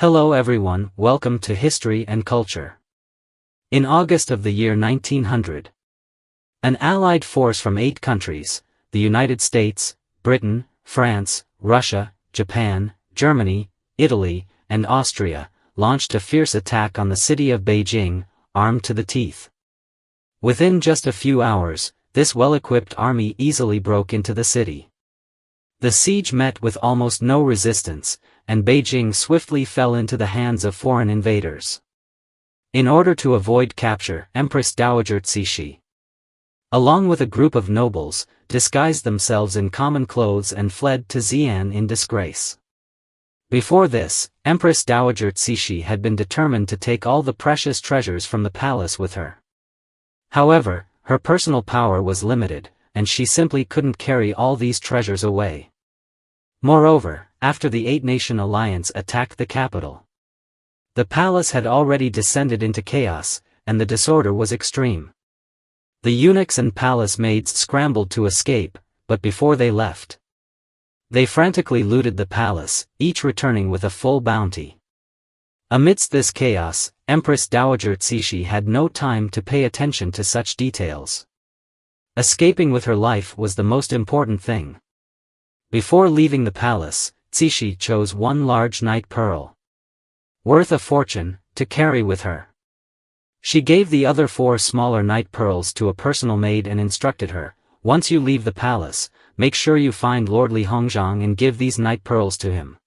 Hello everyone, welcome to History and Culture. In August of the year 1900, an allied force from 8 countries, the United States, Britain, France, Russia, Japan, Germany, Italy, and Austria, launched a fierce attack on the city of Beijing, armed to the teeth. Within just a few hours, this well-equipped army easily broke into the city. The siege met with almost no resistance, and Beijing swiftly fell into the hands of foreign invaders. In order to avoid capture, Empress Dowager Cixi, along with a group of nobles, disguised themselves in common clothes and fled to Zetian in disgrace. Before this, Empress Dowager Cixi had been determined to take all the precious treasures from the palace with her. However, her personal power was limited, and she simply couldn't carry all these treasures away. Moreover, after the 8-nation alliance attacked the capital, the palace had already descended into chaos, and the disorder was extreme. The eunuchs and palace maids scrambled to escape, but before they left, they frantically looted the palace, each returning with a full bounty. Amidst this chaos, Empress Dowager Cixi had no time to pay attention to such details. Escaping with her life was the most important thing. Before leaving the palace, Cixi chose one large night pearl, worth a fortune, to carry with her. She gave the other 4 smaller night pearls to a personal maid and instructed her, "Once you leave the palace, make sure you find Lord Li Hongzhang and give these night pearls to him."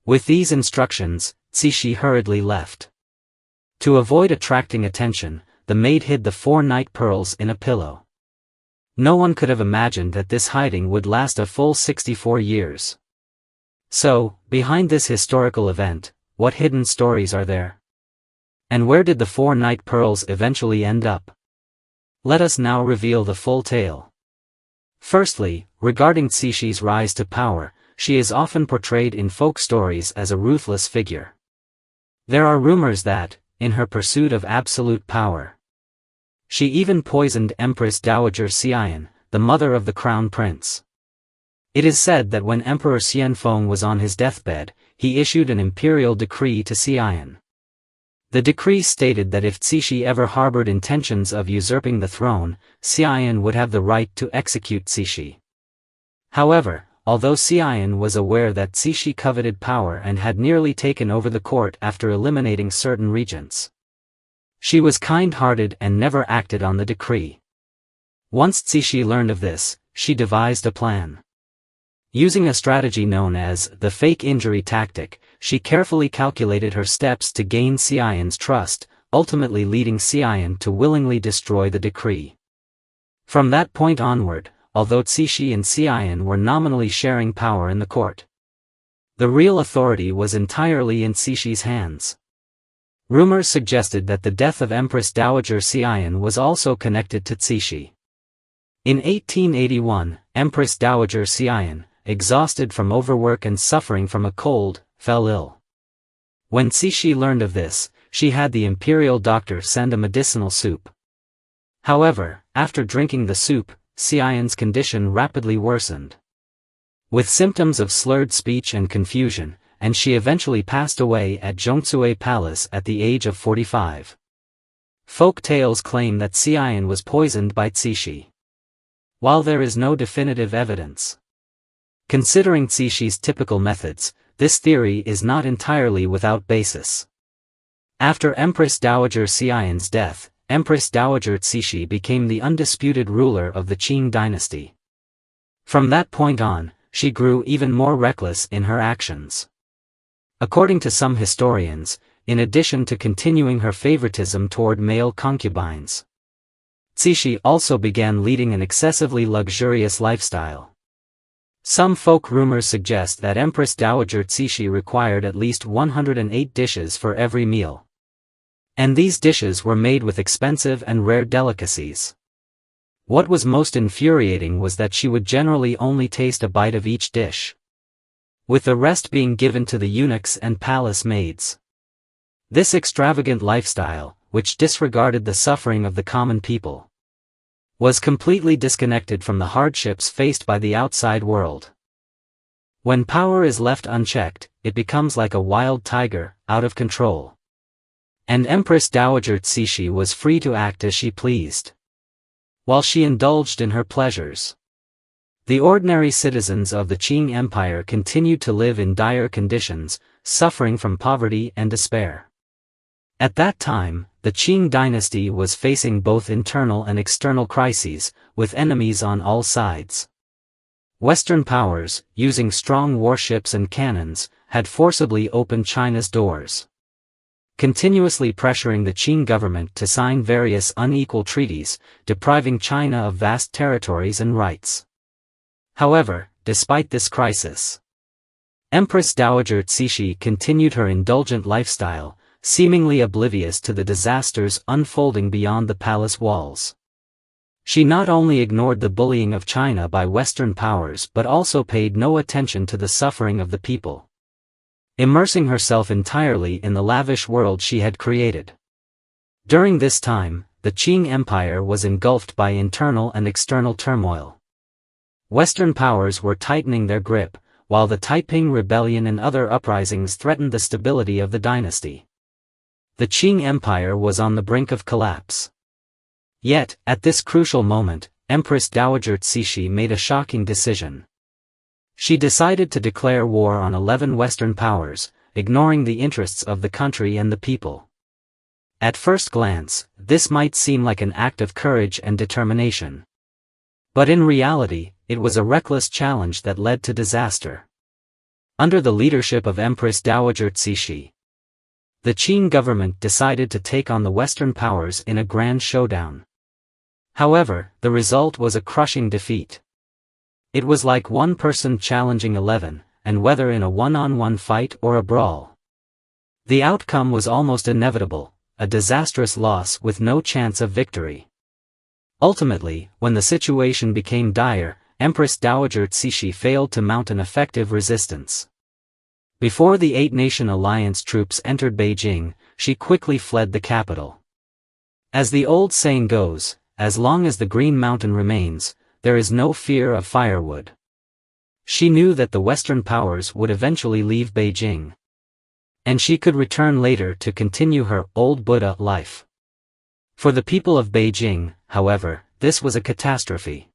With these instructions, Cixi hurriedly left. To avoid attracting attention, the maid hid the 4 night pearls in a pillow. No one could have imagined that this hiding would last a full 64 years. So, behind this historical event, what hidden stories are there? And where did the 4 night pearls eventually end up? Let us now reveal the full tale. Firstly, regarding Cixi's rise to power, she is often portrayed in folk stories as a ruthless figure. There are rumors that, in her pursuit of absolute power, she even poisoned Empress Dowager Cixi, the mother of the crown prince. It is said that when Emperor Xianfeng was on his deathbed, he issued an imperial decree to Cixi. The decree stated that if Cixi ever harbored intentions of usurping the throne, Cixi would have the right to execute Cixi. However, although Cixi was aware that Cixi coveted power and had nearly taken over the court after eliminating certain regents, she was kind-hearted and never acted on the decree. Once Cixi learned of this, she devised a plan. Using a strategy known as the fake injury tactic, she carefully calculated her steps to gain Cixi's trust, ultimately leading Cixi to willingly destroy the decree. From that point onward, although Cixi and Cixi were nominally sharing power in the court, the real authority was entirely in Cixi's hands. Rumors suggested that the death of Empress Dowager Cixi was also connected to Cixi. In 1881, Empress Dowager Cixi, exhausted from overwork and suffering from a cold, fell ill. When Cixi learned of this, she had the imperial doctor send a medicinal soup. However, after drinking the soup, Cixi's condition rapidly worsened, with symptoms of slurred speech and confusion, and she eventually passed away at Zhongzhou Palace at the age of 45. Folk tales claim that Cixi was poisoned by Cixi, while there is no definitive evidence. Considering Cixi's typical methods, this theory is not entirely without basis. After Empress Dowager Cixi's death, Empress Dowager Cixi became the undisputed ruler of the Qing dynasty. From that point on, she grew even more reckless in her actions. According to some historians, in addition to continuing her favoritism toward male concubines, Cixi also began leading an excessively luxurious lifestyle. Some folk rumors suggest that Empress Dowager Cixi required at least 108 dishes for every meal. And these dishes were made with expensive and rare delicacies. What was most infuriating was that she would generally only taste a bite of each dish, with the rest being given to the eunuchs and palace maids. This extravagant lifestyle, which disregarded the suffering of the common people, was completely disconnected from the hardships faced by the outside world. When power is left unchecked, it becomes like a wild tiger, out of control. And Empress Dowager Cixi was free to act as she pleased, while she indulged in her pleasures. The ordinary citizens of the Qing Empire continued to live in dire conditions, suffering from poverty and despair. At that time, the Qing dynasty was facing both internal and external crises, with enemies on all sides. Western powers, using strong warships and cannons, had forcibly opened China's doors, continuously pressuring the Qing government to sign various unequal treaties, depriving China of vast territories and rights. However, despite this crisis, Empress Dowager Cixi continued her indulgent lifestyle, seemingly oblivious to the disasters unfolding beyond the palace walls. She not only ignored the bullying of China by Western powers but also paid no attention to the suffering of the people, immersing herself entirely in the lavish world she had created. During this time, the Qing Empire was engulfed by internal and external turmoil. Western powers were tightening their grip, while the Taiping Rebellion and other uprisings threatened the stability of the dynasty. The Qing Empire was on the brink of collapse. Yet, at this crucial moment, Empress Dowager Cixi made a shocking decision. She decided to declare war on 11 Western powers, ignoring the interests of the country and the people. At first glance, this might seem like an act of courage and determination. But in reality, it was a reckless challenge that led to disaster. Under the leadership of Empress Dowager Cixi, the Qing government decided to take on the Western powers in a grand showdown. However, the result was a crushing defeat. It was like one person challenging 11, and whether in a one-on-one fight or a brawl, the outcome was almost inevitable, a disastrous loss with no chance of victory. Ultimately, when the situation became dire, Empress Dowager Cixi failed to mount an effective resistance. Before the Eight-Nation Alliance troops entered Beijing, she quickly fled the capital. As the old saying goes, as long as the Green Mountain remains, there is no fear of firewood. She knew that the Western powers would eventually leave Beijing, and she could return later to continue her old Buddha life. For the people of Beijing, however, this was a catastrophe.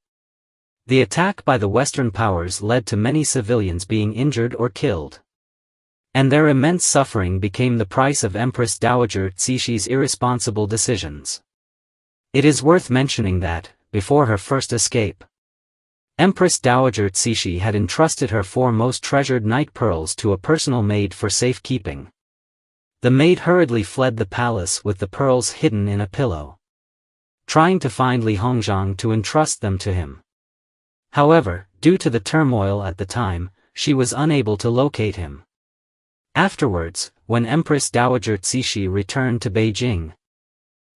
The attack by the Western powers led to many civilians being injured or killed, and their immense suffering became the price of Empress Dowager Cixi's irresponsible decisions. It is worth mentioning that, before her first escape, Empress Dowager Cixi had entrusted her 4 most treasured night pearls to a personal maid for safekeeping. The maid hurriedly fled the palace with the pearls hidden in a pillow, trying to find Li Hongzhang to entrust them to him. However, due to the turmoil at the time, she was unable to locate him. Afterwards, when Empress Dowager Cixi returned to Beijing,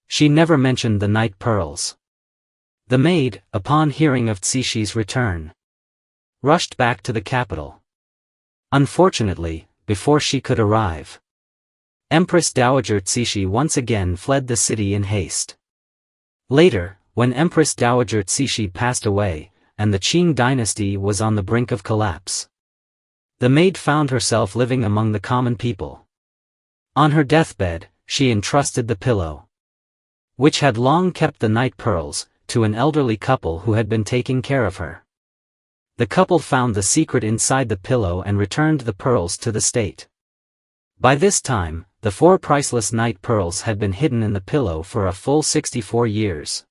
she never mentioned the night pearls. The maid, upon hearing of Cixi's return, rushed back to the capital. Unfortunately, before she could arrive, Empress Dowager Cixi once again fled the city in haste. Later, when Empress Dowager Cixi passed away, and the Qing dynasty was on the brink of collapse, the maid found herself living among the common people. On her deathbed, she entrusted the pillow, which had long kept the night pearls, to an elderly couple who had been taking care of her. The couple found the secret inside the pillow and returned the pearls to the state. By this time, the 4 priceless night pearls had been hidden in the pillow for a full 64 years.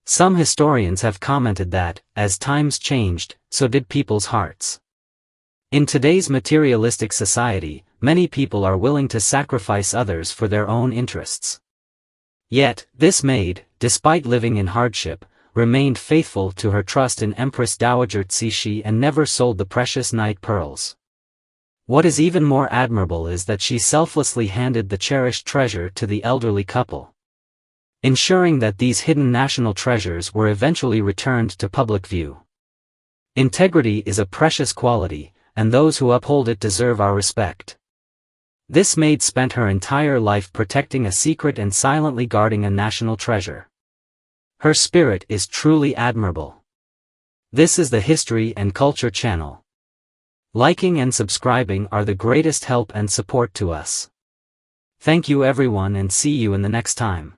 Some historians have commented that, as times changed, so did people's hearts. In today's materialistic society, many people are willing to sacrifice others for their own interests. Yet, this maid, despite living in hardship, remained faithful to her trust in Empress Dowager Cixi and never sold the precious night pearls. What is even more admirable is that she selflessly handed the cherished treasure to the elderly couple, ensuring that these hidden national treasures were eventually returned to public view. Integrity is a precious quality, and those who uphold it deserve our respect. This maid spent her entire life protecting a secret and silently guarding a national treasure. Her spirit is truly admirable. This is the History and Culture Channel. Liking and subscribing are the greatest help and support to us. Thank you everyone and see you in the next time.